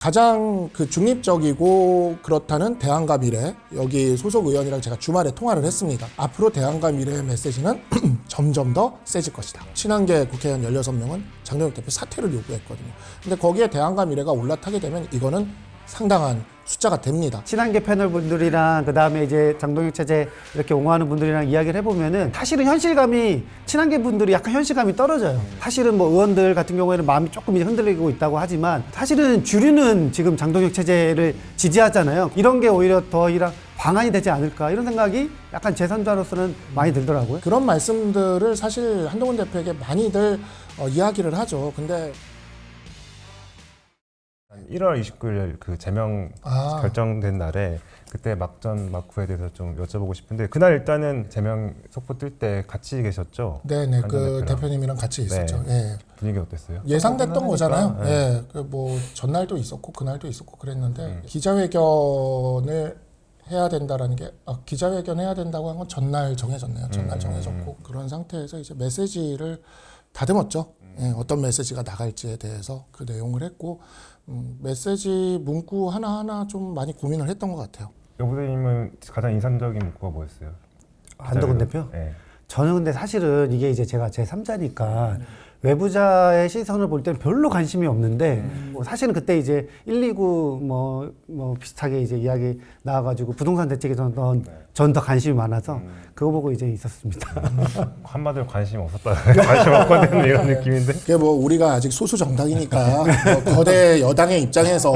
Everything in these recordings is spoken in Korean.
가장 그 중립적이고 그렇다는 대안과 미래, 여기 소속 의원이랑 제가 주말에 통화를 했습니다. 앞으로 대안과 미래의 메시지는 점점 더 세질 것이다. 친한계 국회의원 16명은 장동혁 대표 사퇴를 요구했거든요. 근데 거기에 대안과 미래가 올라타게 되면 이거는 상당한 숫자가 됩니다. 친한계 패널 분들이랑 그 다음에 이제 장동혁 체제 이렇게 옹호하는 분들이랑 이야기를 해보면은 사실은 현실감이 친한계 분들이 약간 현실감이 떨어져요. 사실은 뭐 의원들 같은 경우에는 마음이 조금 이제 흔들리고 있다고 하지만 사실은 주류는 지금 장동혁 체제를 지지하잖아요. 이런 게 오히려 더 방안이 되지 않을까 이런 생각이 약간 제3자로서는 많이 들더라고요. 그런 말씀들을 사실 한동훈 대표에게 많이들 이야기를 하죠. 근데 1월 29일 그 제명 결정된 날에 그때 막전 막후에 대해서 좀 여쭤보고 싶은데 그날 일단은 제명 속보 뜰 때 같이 계셨죠? 네네, 그 대표님이랑 같이 있었죠. 네. 예. 분위기 어땠어요? 예상됐던 거잖아요. 네. 예. 그 뭐 전날도 있었고 그날도 있었고 그랬는데 기자회견을 해야 된다라는 게 기자회견 해야 된다고 한 건 전날 정해졌네요. 전날 정해졌고 그런 상태에서 이제 메시지를 다듬었죠. 예, 어떤 메시지가 나갈지에 대해서 그 내용을 했고 메시지 문구 하나하나 좀 많이 고민을 했던 것 같아요. 여부대님은 가장 인상적인 문구가 뭐였어요? 한동훈 대표? 네. 저는 근데 사실은 이게 이제 제가 제3자니까 외부자의 시선을 볼 때는 별로 관심이 없는데 뭐 사실은 그때 이제 129 뭐 비슷하게 이제 이야기 나와가지고 부동산 대책에 전 더 관심이 많아서 그거 보고 이제 있었습니다. 한마디로 관심 없었다. 관심 없거든 이런 느낌인데. 그게 뭐 우리가 아직 소수 정당이니까 뭐 거대 여당의 입장에서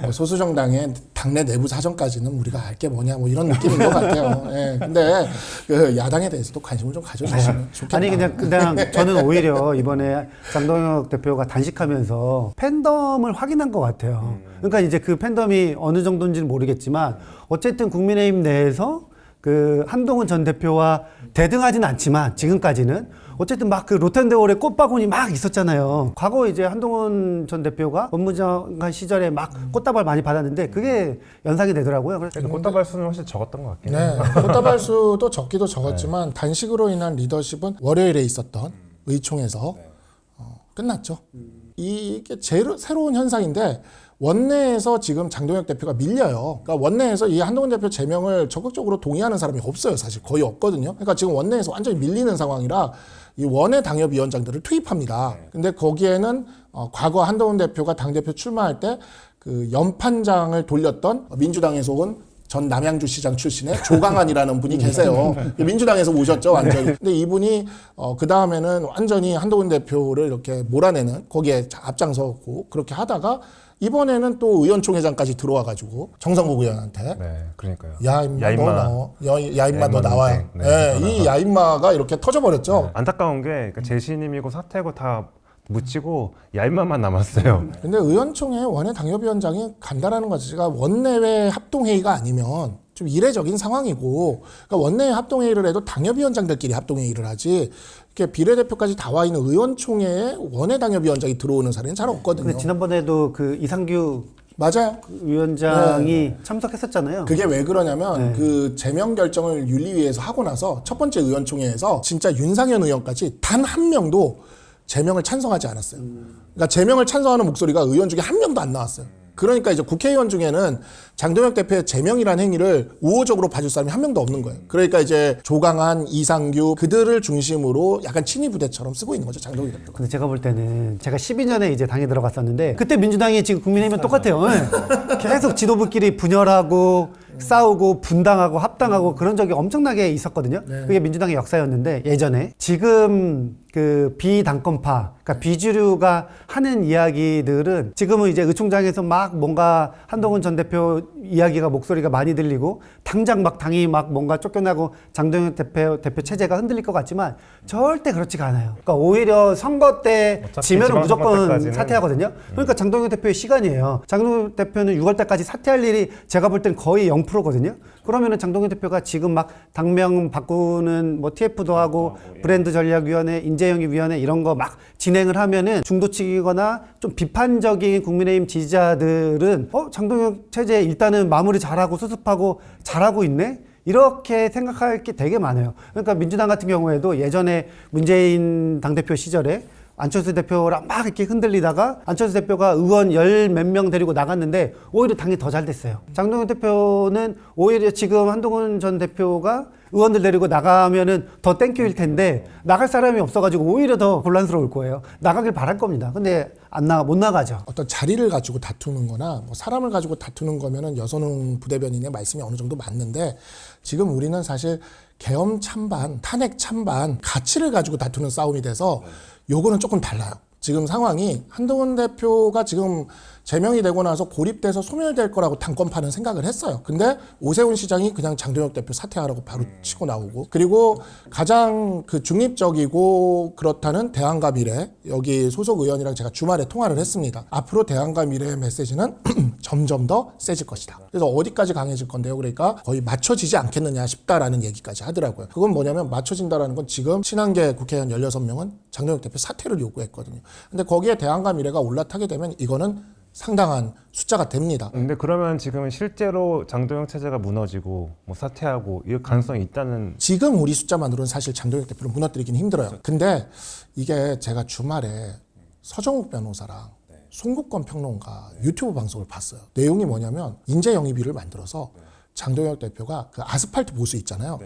뭐 소수 정당의 당내 내부 사정까지는 우리가 알 게 뭐냐 뭐 이런 느낌인 것 같아요. 예. 근데 그 야당에 대해서도 관심을 좀 가져주시면 좋겠다. 아니 그냥 저는 오히려 이번에 장동혁 대표가 단식하면서 팬덤을 확인한 것 같아요. 그러니까 이제 그 팬덤이 어느 정도인지는 모르겠지만 어쨌든 국민의힘 내에서 그 한동훈 전 대표와 대등하지는 않지만 지금까지는 어쨌든 막 그 로텐데올의 꽃바구니 막 있었잖아요. 과거 이제 한동훈 전 대표가 법무장관 시절에 막 꽃다발 많이 받았는데 그게 연상이 되더라고요. 그래도 꽃다발 수는 훨씬 적었던 것 같긴 네, 해요. 꽃다발 수도 적기도 적었지만 단식으로 인한 리더십은 월요일에 있었던 의총에서 끝났죠. 이게 제일 새로운 현상인데 원내에서 지금 장동혁 대표가 밀려요. 그러니까 원내에서 이 한동훈 대표 제명을 적극적으로 동의하는 사람이 없어요. 사실 거의 없거든요. 그러니까 지금 원내에서 완전히 밀리는 상황이라 이 원외 당협위원장들을 투입합니다. 근데 거기에는 과거 한동훈 대표가 당대표 출마할 때 그 연판장을 돌렸던 민주당에서 온 전 남양주 시장 출신의 조강한이라는 분이 계세요. 민주당에서 오셨죠, 완전히. 근데 이분이 그 다음에는 완전히 한동훈 대표를 이렇게 몰아내는 거기에 앞장서고 그렇게 하다가 이번에는 또 의원총회장까지 들어와가지고 정성국 의원한테 네, 그러니까요. 야 임마 너 나와요. 네, 이 야임마가 이렇게 터져버렸죠. 네. 안타까운 게 그러니까 재신임이고 사퇴고 다 묻히고 야임마만 남았어요. 근데 의원총회 원외 당협위원장이 간다라는 것 자체가 원내외 합동회의가 아니면 좀 이례적인 상황이고, 그러니까 원내외 합동회의를 해도 당협위원장들끼리 합동회의를 하지, 이렇게 비례대표까지 다 와 있는 의원총회에 원외 당협위원장이 들어오는 사례는 잘 없거든요. 근데 지난번에도 그 이상규 맞아요. 위원장이 참석했었잖아요. 그게 왜 그러냐면 그 제명 결정을 윤리위에서 하고 나서 첫 번째 의원총회에서 진짜 윤상현 의원까지 단 한 명도 제명을 찬성하지 않았어요. 그러니까 제명을 찬성하는 목소리가 의원 중에 한 명도 안 나왔어요. 그러니까 이제 국회의원 중에는 장동혁 대표의 제명이라는 행위를 우호적으로 봐줄 사람이 한 명도 없는 거예요. 그러니까 이제 조강한, 이상규 그들을 중심으로 약간 친위 부대처럼 쓰고 있는 거죠, 장동혁 대표가. 근데 제가 볼 때는 제가 12년에 이제 당에 들어갔었는데 그때 민주당이 지금 국민의힘은 똑같아요. 계속 지도부끼리 분열하고 싸우고 분당하고 합당하고 그런 적이 엄청나게 있었거든요. 그게 민주당의 역사였는데 예전에 지금 그 비당권파, 그러니까 비주류가 하는 이야기들은 지금은 이제 의총장에서 막 뭔가 한동훈 전 대표 이야기가 목소리가 많이 들리고 당장 막 당이 막 뭔가 쫓겨나고 장동혁 대표 체제가 흔들릴 것 같지만 절대 그렇지가 않아요. 그러니까 오히려 선거 때 지면은 무조건 사퇴하거든요. 그러니까 장동혁 대표의 시간이에요. 장동혁 대표는 6월 달까지 사퇴할 일이 제가 볼 때는 거의 0%거든요. 그러면은 장동혁 대표가 지금 막 당명 바꾸는 뭐 TF도 하고 브랜드 전략위원회, 인재영입위원회 이런 거 막 진행을 하면은 중도층이거나 좀 비판적인 국민의힘 지지자들은 장동혁 체제 일단은 마무리 잘하고 수습하고 잘하고 있네? 이렇게 생각할 게 되게 많아요. 그러니까 민주당 같은 경우에도 예전에 문재인 당대표 시절에 안철수 대표랑 막 이렇게 흔들리다가 안철수 대표가 의원 열 몇 명 데리고 나갔는데 오히려 당이 더 잘 됐어요. 장동혁 대표는 오히려 지금 한동훈 전 대표가 의원들 데리고 나가면은 더 땡큐일 텐데 나갈 사람이 없어가지고 오히려 더 곤란스러울 거예요. 나가길 바랄 겁니다. 근데 못 나가죠. 어떤 자리를 가지고 다투는 거나 뭐 사람을 가지고 다투는 거면은 여선웅 부대변인의 말씀이 어느 정도 맞는데 지금 우리는 사실 계엄 찬반, 탄핵 찬반 가치를 가지고 다투는 싸움이 돼서 요거는 조금 달라요. 지금 상황이 한동훈 대표가 지금 제명이 되고 나서 고립돼서 소멸될 거라고 당권파는 생각을 했어요. 근데 오세훈 시장이 그냥 장동혁 대표 사퇴하라고 바로 치고 나오고, 그리고 가장 그 중립적이고 그렇다는 대안과 미래, 여기 소속 의원이랑 제가 주말에 통화를 했습니다. 앞으로 대안과 미래의 메시지는 점점 더 세질 것이다. 그래서 어디까지 강해질 건데요? 그러니까 거의 맞춰지지 않겠느냐 싶다라는 얘기까지 하더라고요. 그건 뭐냐면 맞춰진다라는 건 지금 친한계 국회의원 16명은 장동혁 대표 사퇴를 요구했거든요. 근데 거기에 대안과 미래가 올라타게 되면 이거는 상당한 숫자가 됩니다. 근데 그러면 지금 실제로 장동혁 체제가 무너지고 뭐 사퇴하고 이 가능성이 있다는. 지금 우리 숫자만으로는 사실 장동혁 대표를 무너뜨리기는 힘들어요. 근데 이게 제가 주말에 서정욱 변호사랑 송국권 평론가 유튜브 방송을 봤어요. 내용이 뭐냐면 인재 영입위를 만들어서 장동혁 대표가 그 아스팔트 보수 있잖아요.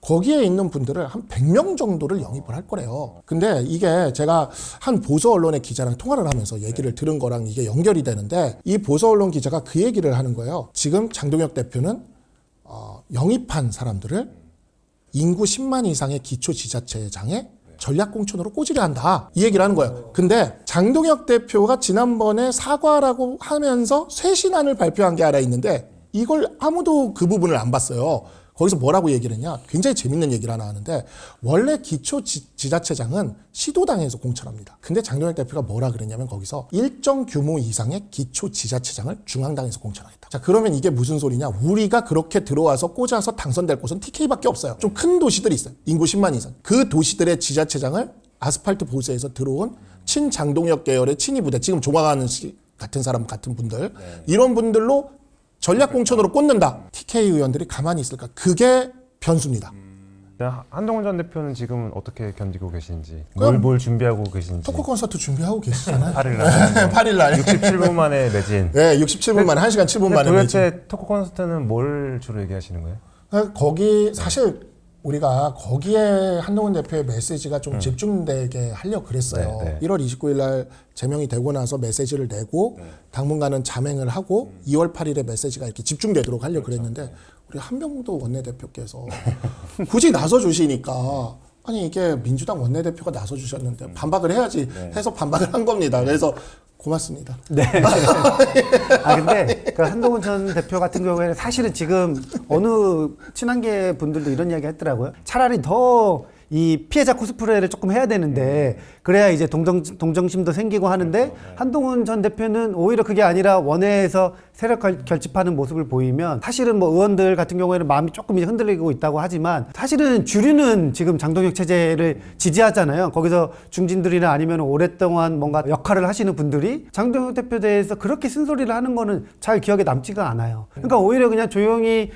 거기에 있는 분들을 한 100명 정도를 영입을 할 거래요. 근데 이게 제가 한 보수 언론의 기자랑 통화를 하면서 얘기를 들은 거랑 이게 연결이 되는데, 이 보수 언론 기자가 그 얘기를 하는 거예요. 지금 장동혁 대표는 영입한 사람들을 인구 10만 이상의 기초지자체장에 전략공천으로 꽂으려 한다, 이 얘기를 하는 거예요. 근데 장동혁 대표가 지난번에 사과라고 하면서 쇄신안을 발표한 게 하나 있는데 이걸 아무도 그 부분을 안 봤어요. 거기서 뭐라고 얘기를 했냐, 굉장히 재밌는 얘기를 하나 하는데, 원래 기초지자체장은 시도당에서 공천합니다. 근데 장동혁 대표가 뭐라 그랬냐면 거기서 일정 규모 이상의 기초지자체장을 중앙당에서 공천하겠다. 자, 그러면 이게 무슨 소리냐, 우리가 그렇게 들어와서 꽂아서 당선될 곳은 TK밖에 없어요. 좀 큰 도시들이 있어요. 인구 10만 이상. 그 도시들의 지자체장을 아스팔트 보수에서 들어온 친장동혁 계열의 친위 부대, 지금 조광하는 같은 사람 같은 분들, 이런 분들로 전략 공천으로 꽂는다. TK 의원들이 가만히 있을까? 그게 변수입니다. 한동훈 전 대표는 지금은 어떻게 견디고 계신지, 뭘 준비하고 계신지. 토크 콘서트 준비하고 계시잖아요. 8일날 8일날 67분 만에 매진. 네, 67분 만에 1시간 7분 만에 매진. 도대체 토크 콘서트는 뭘 주로 얘기하시는 거예요? 거기 사실 우리가 거기에 한동훈 대표의 메시지가 좀 집중되게 하려고 그랬어요. 1월 29일 날 제명이 되고 나서 메시지를 내고 당분간은 잠행을 하고 2월 8일에 메시지가 이렇게 집중되도록 하려고 그랬는데, 우리 한병도 원내대표께서 굳이 나서 주시니까, 아니 이게 민주당 원내대표가 나서 주셨는데 반박을 해야지 해서 반박을 한 겁니다. 그래서 고맙습니다. 네. 근데 그 한동훈 전 대표 같은 경우에는 사실은 지금 어느 친한계 분들도 이런 이야기 했더라고요. 차라리 더 이 피해자 코스프레를 조금 해야 되는데 그래야 이제 동정심도 생기고 하는데, 한동훈 전 대표는 오히려 그게 아니라 원외에서 세력 결집하는 모습을 보이면, 사실은 뭐 의원들 같은 경우에는 마음이 조금 이제 흔들리고 있다고 하지만 사실은 주류는 지금 장동혁 체제를 지지하잖아요. 거기서 중진들이나 아니면 오랫동안 뭔가 역할을 하시는 분들이 장동혁 대표에 대해서 그렇게 쓴소리를 하는 거는 잘 기억에 남지가 않아요. 그러니까 오히려 그냥 조용히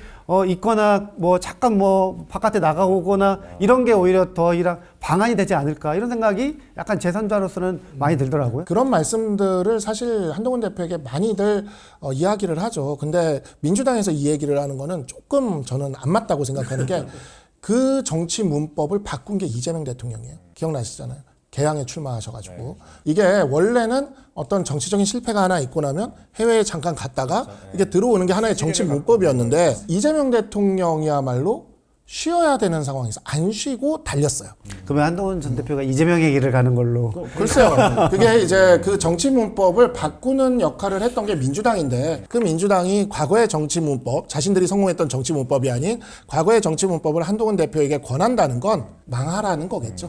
있거나 뭐 잠깐 뭐 바깥에 나가거나 이런 게 오히려 더 방안이 되지 않을까, 이런 생각이 약간 제3자로서는 많이 들더라고요. 그런 말씀들을 사실 한동훈 대표에게 많이들 이야기를 하죠. 근데 민주당에서 이 얘기를 하는 거는 조금 저는 안 맞다고 생각하는 게, 그 정치 문법을 바꾼 게 이재명 대통령이에요. 기억나시잖아요. 개항에 출마하셔가지고. 이게 원래는 어떤 정치적인 실패가 하나 있고 나면 해외에 잠깐 갔다가 이게 들어오는 게 하나의 정치 문법이었는데, 이재명 대통령이야말로 쉬어야 되는 상황에서 안 쉬고 달렸어요. 그러면 한동훈 전 대표가 이재명의 길을 가는 걸로. 글쎄요. 그게 이제 그 정치 문법을 바꾸는 역할을 했던 게 민주당인데, 그 민주당이 과거의 정치 문법, 자신들이 성공했던 정치 문법이 아닌 과거의 정치 문법을 한동훈 대표에게 권한다는 건 망하라는 거겠죠.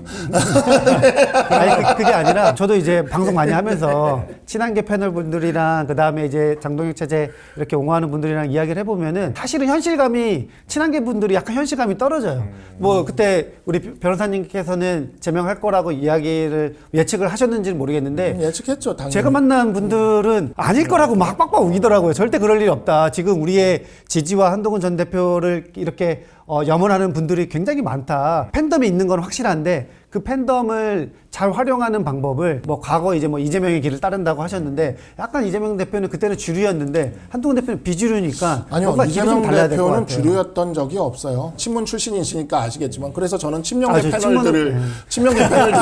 아니, 그게 아니라 저도 이제 방송 많이 하면서 친한계 패널 분들이랑 그다음에 이제 장동혁 체제 이렇게 옹호하는 분들이랑 이야기를 해보면은, 사실은 현실감이, 친한계 분들이 약간 현실감이 떨어져요. 뭐 그때 우리 변호사님께서는 제명할 거라고 이야기를 예측을 하셨는지는 모르겠는데, 예측했죠, 당연히. 제가 만난 분들은 아닐 거라고 막 빡빡 우기더라고요. 절대 그럴 일 없다. 지금 우리의 지지와 한동훈 전 대표를 이렇게 염원하는 분들이 굉장히 많다. 팬덤이 있는 건 확실한데, 그 팬덤을 잘 활용하는 방법을 뭐 과거 이제 뭐 이재명의 길을 따른다고 하셨는데 약간 이재명 대표는 그때는 주류였는데 한동훈 대표는 비주류니까 아니요, 뭔가 길이 좀 이재명 달라야 될 것 대표는 같아요. 주류였던 적이 없어요. 친문 출신이시니까 아시겠지만 그래서 저는 친명계 저 패널들을 친명계 패널들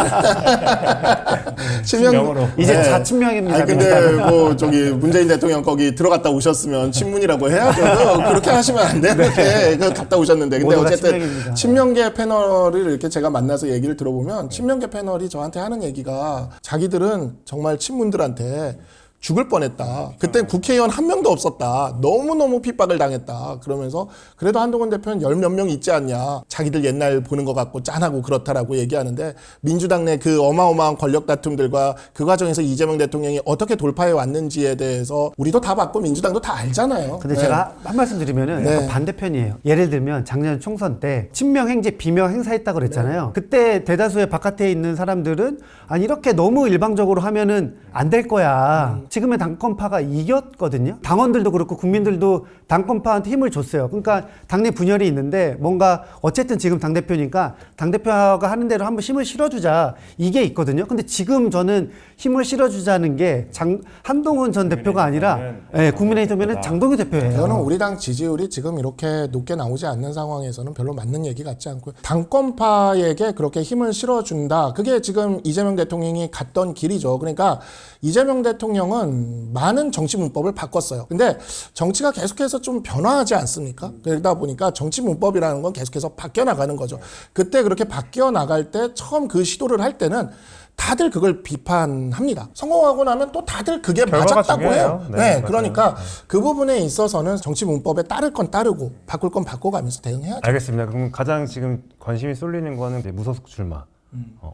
친명으로. 이제 자친명입니다. 아니 근데 뭐 저기 문재인 대통령 거기 들어갔다 오셨으면 친문이라고 해야죠. 그렇게 하시면 안 되는데 그 갔다 오셨는데 근데 모두가 어쨌든 친명입니다. 친명계 패널을 이렇게 제가 만나서 얘기를 들어보면 친명계 패널이 저한테 하는 얘기가 자기들은 정말 친문들한테 죽을 뻔했다. 그땐 국회의원 한 명도 없었다. 너무너무 핍박을 당했다. 그러면서 그래도 한동훈 대표는 열 몇 명 있지 않냐. 자기들 옛날 보는 것 같고 짠하고 그렇다라고 얘기하는데 민주당 내 그 어마어마한 권력 다툼들과 그 과정에서 이재명 대통령이 어떻게 돌파해 왔는지에 대해서 우리도 다 봤고 민주당도 다 알잖아요. 근데 네. 제가 한 말씀 드리면은 네. 약간 반대편이에요. 예를 들면 작년 총선 때 친명 행제 비명 행사했다고 그랬잖아요. 그때 대다수의 바깥에 있는 사람들은 아니 이렇게 너무 일방적으로 하면은 안 될 거야. 지금의 당권파가 이겼거든요. 당원들도 그렇고 국민들도 당권파한테 힘을 줬어요. 그러니까 당내 분열이 있는데 뭔가 어쨌든 지금 당대표니까 당대표가 하는 대로 한번 힘을 실어주자 이게 있거든요. 근데 지금 저는 힘을 실어주자는 게 한동훈 전 대표가 아니라 국민의힘에는 장동규 대표예요. 저는 우리 당 지지율이 지금 이렇게 높게 나오지 않는 상황에서는 별로 맞는 얘기 같지 않고요. 당권파에게 그렇게 힘을 실어준다. 그게 지금 이재명 대통령이 갔던 길이죠. 그러니까 이재명 대통령은 많은 정치 문법을 바꿨어요. 근데 정치가 계속해서 좀 변화하지 않습니까? 그러다 보니까 정치 문법이라는 건 계속해서 바뀌어 나가는 거죠. 그때 그렇게 바뀌어 나갈 때 처음 그 시도를 할 때는 다들 그걸 비판합니다. 성공하고 나면 또 다들 그게 결과가 맞았다고 해요. 중요해요. 네, 맞아요. 그러니까 그 부분에 있어서는 정치 문법에 따를 건 따르고 바꿀 건 바꿔가면서 대응해야죠. 알겠습니다. 그럼 가장 지금 관심이 쏠리는 거는 이제 무소속 출마.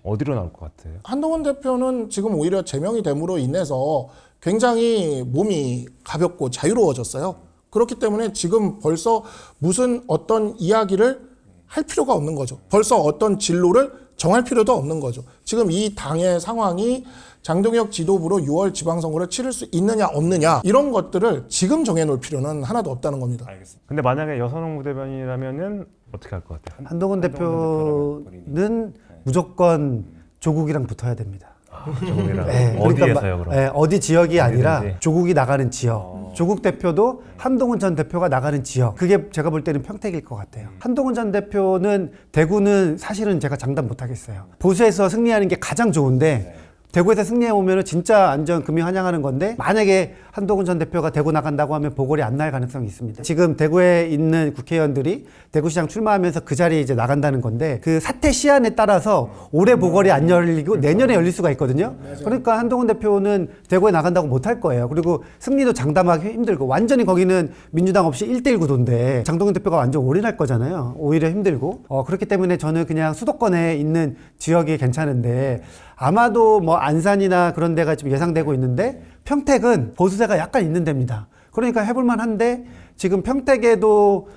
어디로 나올 것 같아요? 한동훈 대표는 지금 오히려 제명이 됨으로 인해서 굉장히 몸이 가볍고 자유로워졌어요. 그렇기 때문에 지금 벌써 무슨 어떤 이야기를 할 필요가 없는 거죠. 벌써 어떤 진로를 정할 필요도 없는 거죠. 지금 이 당의 상황이 장동혁 지도부로 6월 지방선거를 치를 수 있느냐 없느냐 이런 것들을 지금 정해놓을 필요는 하나도 없다는 겁니다. 알겠습니다. 근데 만약에 여선홍 부대변인이라면은 어떻게 할 것 같아요? 한동훈 대표는 무조건 조국이랑 붙어야 됩니다. 조국이랑 네, 어디에서요 그럼? 네, 어디 지역이 아니라 어디든지. 조국이 나가는 지역. 조국 대표도 한동훈 전 대표가 나가는 지역. 그게 제가 볼 때는 평택일 것 같아요. 한동훈 전 대표는 대구는 사실은 제가 장담 못 하겠어요. 보수에서 승리하는 게 가장 좋은데 대구에서 승리해 오면은 진짜 안전 금이 환영하는 건데 만약에 한동훈 전 대표가 대구 나간다고 하면 보궐이 안 날 가능성이 있습니다. 지금 대구에 있는 국회의원들이 대구시장 출마하면서 그 자리에 이제 나간다는 건데 그 사태 시한에 따라서 올해 보궐이 안 열리고 내년에 열릴 수가 있거든요. 그러니까 한동훈 대표는 대구에 나간다고 못 할 거예요. 그리고 승리도 장담하기 힘들고 완전히 거기는 민주당 없이 1대1 구도인데 장동훈 대표가 완전 올인할 거잖아요. 오히려 힘들고 그렇기 때문에 저는 그냥 수도권에 있는 지역이 괜찮은데 아마도 뭐 안산이나 그런 데가 좀 예상되고 있는데 평택은 보수세가 약간 있는 데입니다. 그러니까 해볼만 한데 지금 평택에도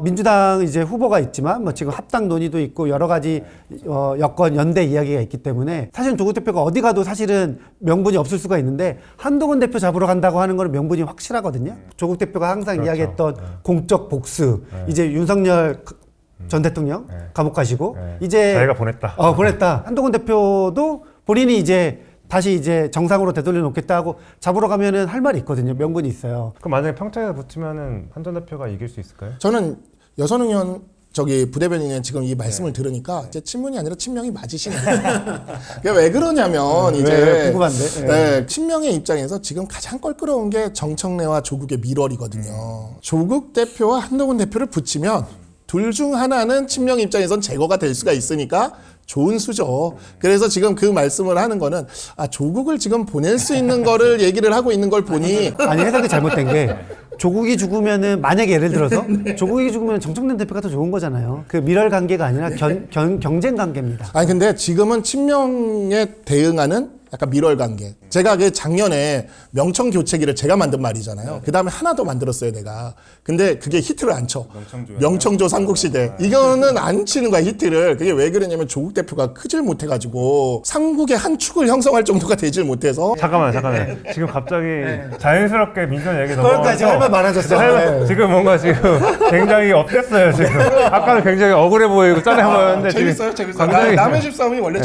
민주당 이제 후보가 있지만 뭐 지금 합당 논의도 있고 여러 가지 여권 연대 이야기가 있기 때문에 사실은 조국 대표가 어디 가도 사실은 명분이 없을 수가 있는데 한동훈 대표 잡으러 간다고 하는 건 명분이 확실하거든요. 조국 대표가 항상 그렇죠. 이야기했던 공적 복수 이제 윤석열 전 대통령 감옥 가시고 이제 자기가 보냈다. 보냈다. 한동훈 대표도 본인이 이제 다시 이제 정상으로 되돌려 놓겠다 하고 잡으러 가면은 할 말이 있거든요. 명분이 있어요. 그럼 만약에 평택에 붙으면은 한 전 대표가 이길 수 있을까요? 저는 여선웅 의원 부대변인의 지금 이 말씀을 들으니까 이제 친문이 아니라 친명이 맞으시네요. 그게 왜 그러냐면 이제 궁금한데. 친명의 입장에서 지금 가장 껄끄러운 게 정청래와 조국의 밀월이거든요. 조국 대표와 한동훈 대표를 붙이면 둘 중 하나는 친명 입장에선 제거가 될 수가 있으니까 좋은 수죠. 그래서 지금 그 말씀을 하는 거는 조국을 지금 보낼 수 있는 거를 얘기를 하고 있는 걸 보니 아니 해석이 잘못된 게 조국이 죽으면은 만약에 예를 들어서 조국이 죽으면 정청래 대표가 더 좋은 거잖아요. 그 밀월 관계가 아니라 경쟁 관계입니다. 아니 근데 지금은 친명에 대응하는 약간 밀월 관계. 제가 그 작년에 명청 교체기를 제가 만든 말이잖아요. 그 다음에 하나 더 만들었어요, 내가. 근데 그게 히트를 안 쳐. 명청조 삼국시대. 이거는 안 치는 거야, 히트를. 그게 왜 그러냐면 조국 대표가 크질 못해가지고 삼국의 한 축을 형성할 정도가 되질 못해서. 잠깐만. 지금 갑자기 자연스럽게 민선 얘기 그러니까 지금 할 말 많아졌어. 네. 지금 뭔가 지금 굉장히 업됐어요 지금. 아까는 굉장히 억울해 보이고 짠해 보였는데 재밌어요. 굉장히 남의 집 싸움이 원래